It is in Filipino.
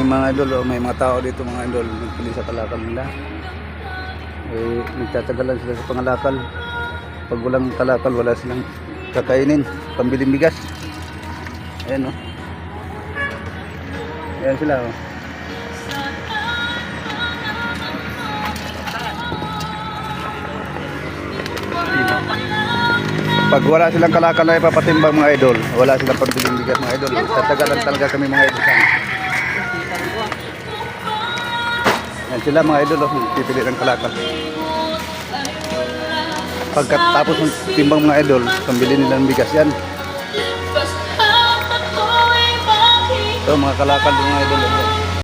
yung mga idol, may mga tao dito mga idol, nagpili sa kalakal nila. Eh, nagtatagalan sila sa pangalakal. Pag walang kalakal, wala silang kakainin, pambiling bigas. Ayan o. Ayan sila o. Pag wala silang kalakal na ipapatimbang mga idol, wala silang pambiling bigas mga idol. Tatagalan talaga kami mga idol. Yan sila mga idol, pipili ng kalakal. Pagkatapos ng timbang mga idol, pambili nila ng bigas yan. Ito mga kalakal mga idol.